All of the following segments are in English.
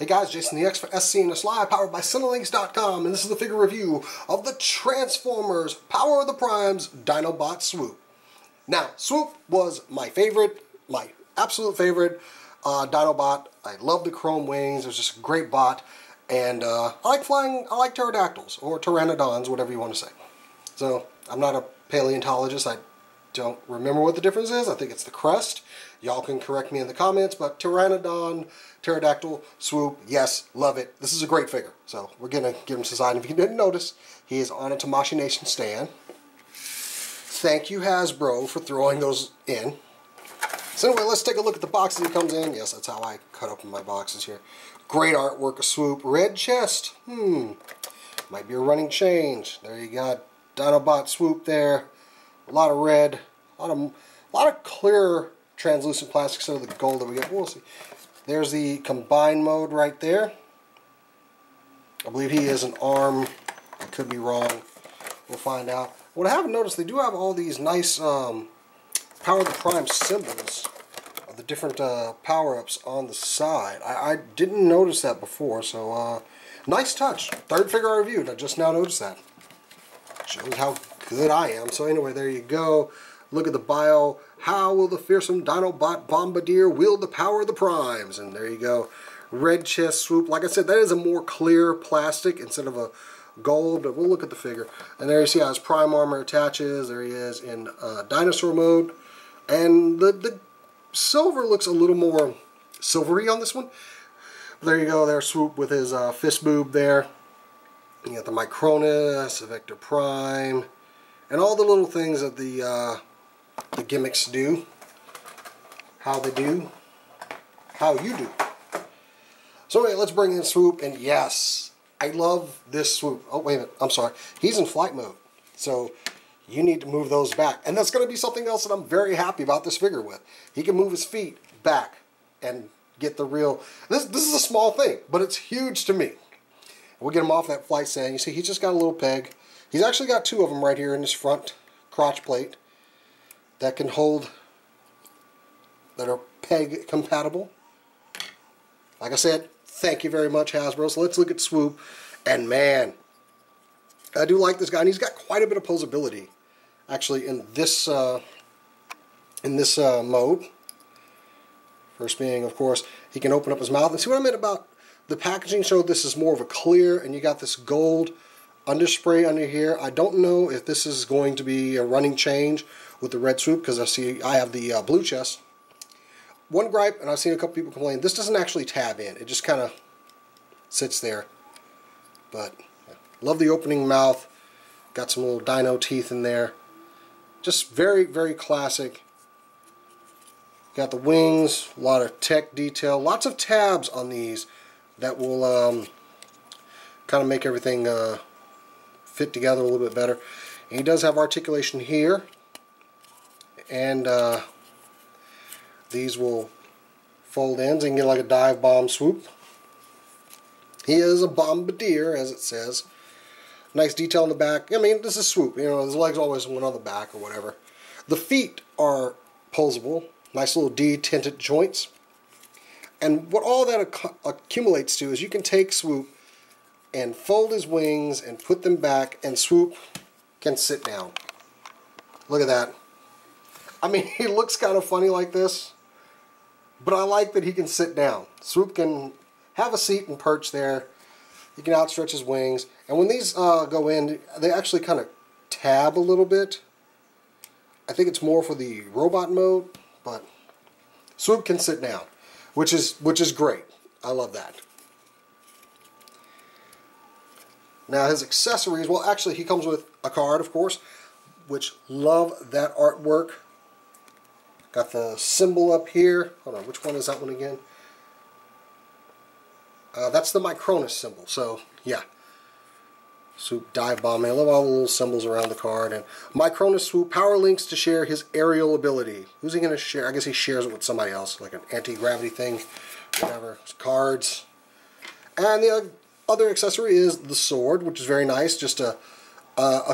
Hey guys, Jason the X for SCNS Live, powered by Cinelinks.com, and this is the figure review of the Transformers Power of the Primes Dinobot Swoop. Now, Swoop was my favorite, my absolute favorite Dinobot. I love the chrome wings. It was just a great bot, and I like pterodactyls, or pteranodons, whatever you want to say. So, I'm not a paleontologist. I don't remember what the difference is. I think it's the crest. Y'all can correct me in the comments, but pteranodon, pterodactyl, Swoop, yes, love it. This is a great figure, so we're going to give him some sign. If you didn't notice, he is on a Tamashii Nation stand. Thank you, Hasbro, for throwing those in. So anyway, let's take a look at the box that he comes in. Yes, that's how I cut open my boxes here. Great artwork of Swoop. Red chest. Might be a running change. There you got Dinobot Swoop there. A lot of red. A lot of clear translucent plastic instead of the gold that we get. We'll see. There's the combined mode right there. I believe he is an arm. I could be wrong. We'll find out. What I haven't noticed, they do have all these nice Power of the Prime symbols of the different power-ups on the side. I didn't notice that before, so nice touch. Third figure I reviewed. I just now noticed that. Shows how good I am. So anyway, there you go. Look at the bio. How will the fearsome Dinobot Bombardier wield the power of the primes? And there you go. Red chest Swoop. Like I said, that is a more clear plastic instead of a gold, but we'll look at the figure. And there you see how his prime armor attaches. There he is in dinosaur mode. And the silver looks a little more silvery on this one. There you go. There's Swoop with his fist boob there. You got the Micronus, the Vector Prime, and all the little things that the gimmicks do. How they do. How you do. So anyway, let's bring in Swoop, and yes, I love this Swoop. Oh, wait a minute. I'm sorry. He's in flight mode. So you need to move those back. And that's going to be something else that I'm very happy about this figure with. He can move his feet back and get the real... This is a small thing, but it's huge to me. We'll get him off that flight stand. You see, he's just got a little peg. He's actually got two of them right here in his front crotch plate that can hold, that are peg compatible. Like I said, thank you very much, Hasbro. So let's look at Swoop. And man, I do like this guy. And he's got quite a bit of posability, actually, in this mode. First being, of course, he can open up his mouth. And see what I meant about the packaging showed this is more of a clear, and you got this gold underspray under here. I don't know if this is going to be a running change with the red Swoop, because I have the blue chest. One gripe, and I've seen a couple people complain, this doesn't actually tab in. It just kind of sits there. But yeah. Love the opening mouth. Got some little dino teeth in there. Just very, very classic. Got the wings, a lot of tech detail, lots of tabs on these that will kind of make everything fit together a little bit better. And he does have articulation here, and these will fold in so you can get like a dive bomb Swoop. He is a bombardier, as it says. Nice detail in the back. I mean, this is Swoop. You know, his legs always one on the back or whatever. The feet are posable. Nice little D-tinted joints. And what all that accumulates to is you can take Swoop and fold his wings and put them back, and Swoop can sit down. Look at that. I mean, he looks kind of funny like this, but I like that he can sit down. Swoop can have a seat and perch there. He can outstretch his wings. And when these go in, they actually kind of tab a little bit. I think it's more for the robot mode, but Swoop can sit down, which is great. I love that. Now his accessories, well actually he comes with a card, of course, which love that artwork. Got the symbol up here. Hold on, which one is that one again? That's the Micronus symbol, so yeah. Swoop dive bombing. I love all the little symbols around the card. And Micronus Swoop power links to share his aerial ability. Who's he going to share? I guess he shares it with somebody else, like an anti-gravity thing, whatever. Cards. And the other accessory is the sword, which is very nice. Just a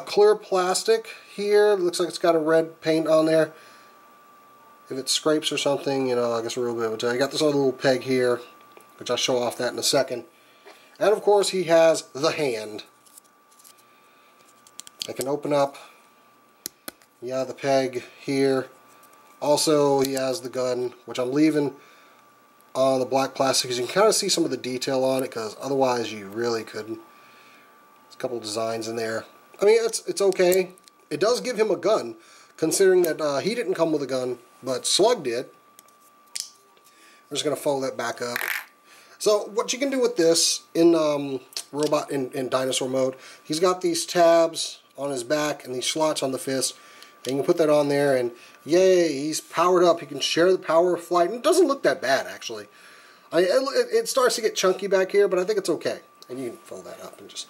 clear plastic here. It looks like it's got a red paint on there. If it scrapes or something, you know, I guess a real bit of a tell. You got this other little peg here. which I'll show off that in a second. And of course he has the hand. I can open up, yeah, the peg here. Also he has the gun, which I'm leaving on the black plastic because you can kind of see some of the detail on it, because otherwise you really couldn't. There's a couple of designs in there. I mean, it's okay. It does give him a gun, considering that he didn't come with a gun, but Slug did. I'm just going to fold that back up. So what you can do with this in in dinosaur mode, he's got these tabs on his back and these slots on the fist, and you can put that on there, and yay, he's powered up. He can share the power of flight, and it doesn't look that bad, actually. It starts to get chunky back here, but I think it's okay. And you can fold that up and just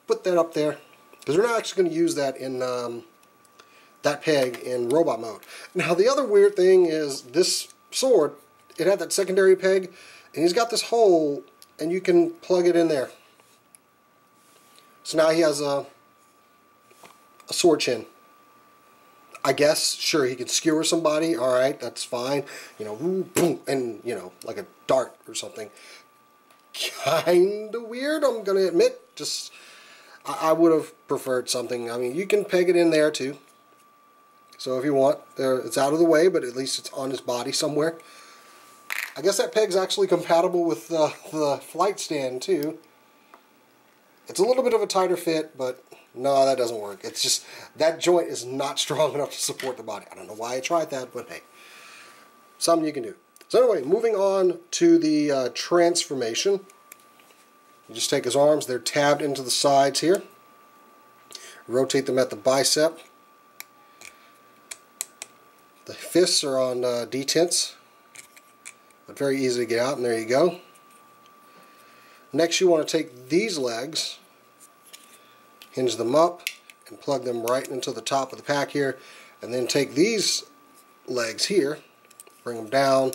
put that up there, because we're not actually going to use that in that peg in robot mode. Now, the other weird thing is this sword, it had that secondary peg, and he's got this hole, and you can plug it in there. So now he has a sword chin. I guess, sure, he could skewer somebody, alright, that's fine. You know, boom, and, you know, like a dart or something. Kinda weird, I'm gonna admit. Just, I would have preferred something. I mean, you can peg it in there, too. So if you want, it's out of the way, but at least it's on his body somewhere. I guess that peg's actually compatible with the flight stand, too. It's a little bit of a tighter fit, but no, that doesn't work. It's just, that joint is not strong enough to support the body. I don't know why I tried that, but hey, something you can do. So anyway, moving on to the transformation. You just take his arms, they're tabbed into the sides here. Rotate them at the bicep. The fists are on detents, but very easy to get out, and there you go. Next, you want to take these legs, hinge them up, and plug them right into the top of the pack here, and then take these legs here, bring them down,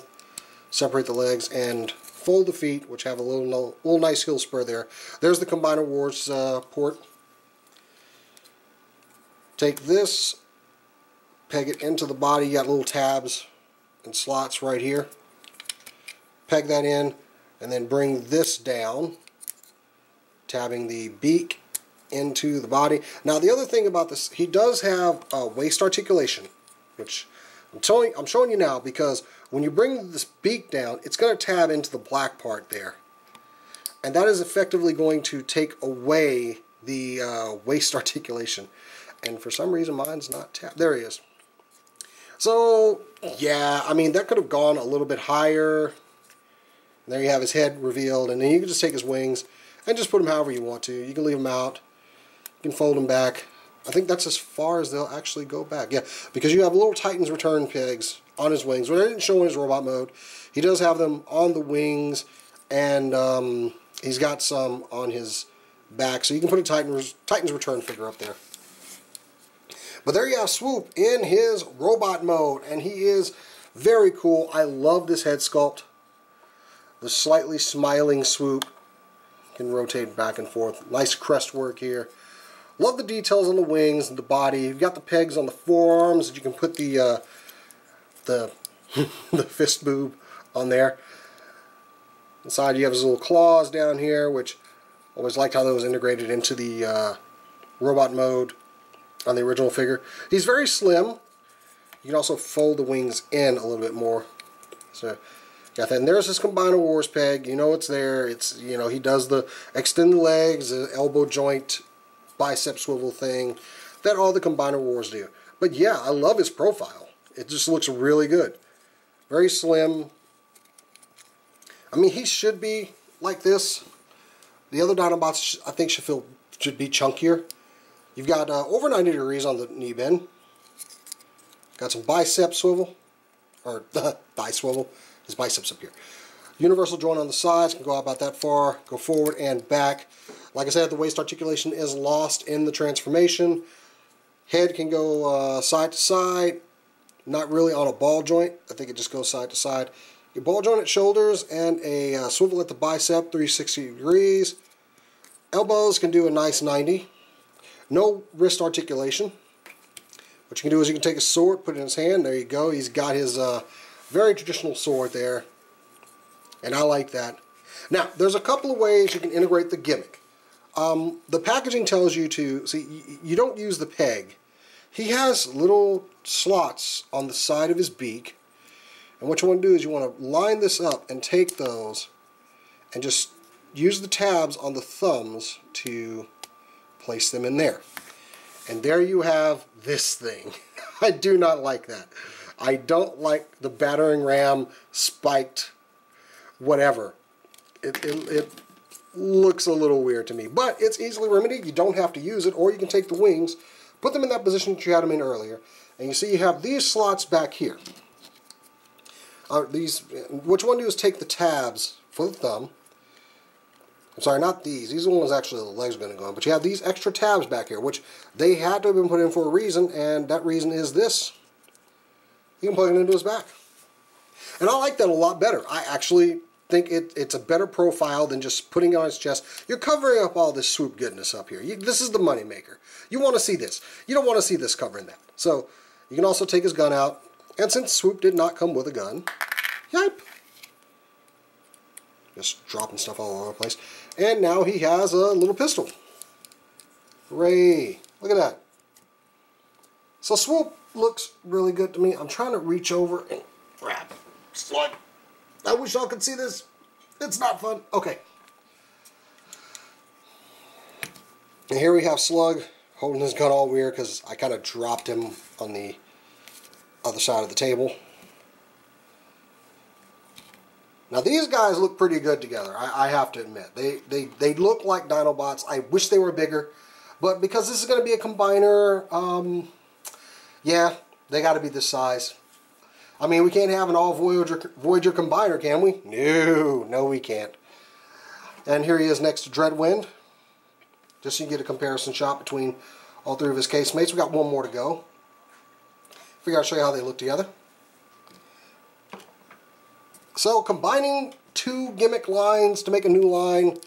separate the legs, and fold the feet, which have a little nice heel spur there. There's the Combiner Wars port. Take this, peg it into the body. You got little tabs and slots right here. Peg that in, and then bring this down, tabbing the beak into the body. Now, the other thing about this, he does have waist articulation, which I'm showing you now, because when you bring this beak down, it's going to tab into the black part there, and that is effectively going to take away the waist articulation. And for some reason, mine's not tabbed. There he is. So yeah, I mean, that could have gone a little bit higher. There you have his head revealed, and then you can just take his wings and just put them however you want to. You can leave them out. You can fold them back. I think that's as far as they'll actually go back. Yeah, because you have little Titan's return pegs on his wings. What I didn't show in his robot mode, he does have them on the wings, and he's got some on his back. So you can put a Titan's return figure up there. But there you have Swoop in his robot mode, and he is very cool. I love this head sculpt. The slightly smiling Swoop. You can rotate back and forth. Nice crest work here. Love the details on the wings and the body. You've got the pegs on the forearms that you can put the the fist boob on there. Inside you have his little claws down here, which I always liked how that was integrated into the robot mode on the original figure. He's very slim. You can also fold the wings in a little bit more. So got that. And there's his Combiner Wars peg. You know it's there. It's, you know, he does the extend the legs, the elbow joint, bicep swivel thing that all the Combiner Wars do. But yeah, I love his profile. It just looks really good. Very slim. I mean, he should be like this. The other Dinobots, I think, should be chunkier. You've got over 90 degrees on the knee bend. Got some bicep swivel, or thigh swivel. His biceps up here. Universal joint on the sides, can go out about that far, go forward and back. Like I said, the waist articulation is lost in the transformation. Head can go side to side, not really on a ball joint. I think it just goes side to side. Your ball joint at shoulders and a swivel at the bicep, 360 degrees. Elbows can do a nice 90. No wrist articulation. What you can do is you can take a sword, put it in his hand. There you go. He's got his very traditional sword there. And I like that. Now, there's a couple of ways you can integrate the gimmick. The packaging tells you to, see, you don't use the peg. He has little slots on the side of his beak. And what you want to do is you want to line this up and take those and just use the tabs on the thumbs to place them in there. And there you have this thing. I do not like that. I don't like the battering ram spiked whatever. It looks a little weird to me, but it's easily remedied. You don't have to use it, or you can take the wings, put them in that position that you had them in earlier, and you see you have these slots back here. What you want to do is take the tabs for the thumb. I'm sorry, not these. These are the ones actually the legs are going to go on, but you have these extra tabs back here, which they had to have been put in for a reason, and that reason is this. You can plug it into his back. And I like that a lot better. I actually think it's a better profile than just putting it on his chest. You're covering up all this Swoop goodness up here. This is the money maker. You want to see this. You don't want to see this covering that. So you can also take his gun out. And since Swoop did not come with a gun, yipe. Just dropping stuff all over the place. And now he has a little pistol. Hooray. Look at that. So Swoop looks really good to me. I'm trying to reach over and grab Slug. I wish y'all could see this. It's not fun. Okay. And here we have Slug holding his gun all weird because I kind of dropped him on the other side of the table. Now these guys look pretty good together, I have to admit. They look like Dinobots. I wish they were bigger, but because this is going to be a combiner, yeah, they got to be this size. I mean, we can't have an all Voyager combiner, can we? No, we can't. And here he is next to Dreadwind, just so you get a comparison shot between all three of his casemates. We got one more to go. Figure I'll show you how they look together. So combining two gimmick lines to make a new line,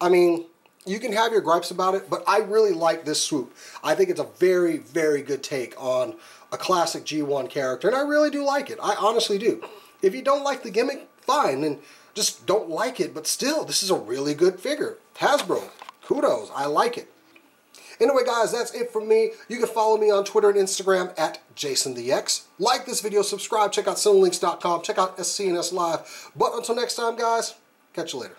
I mean, you can have your gripes about it, but I really like this Swoop. I think it's a very, very good take on a classic G1 character, and I really do like it. I honestly do. If you don't like the gimmick, fine, then just don't like it, but still, this is a really good figure. Hasbro, kudos, I like it. Anyway, guys, that's it from me. You can follow me on Twitter and Instagram at JasonTheX. Like this video, subscribe, check out cinelinks.com, check out SCNS Live. But until next time, guys, catch you later.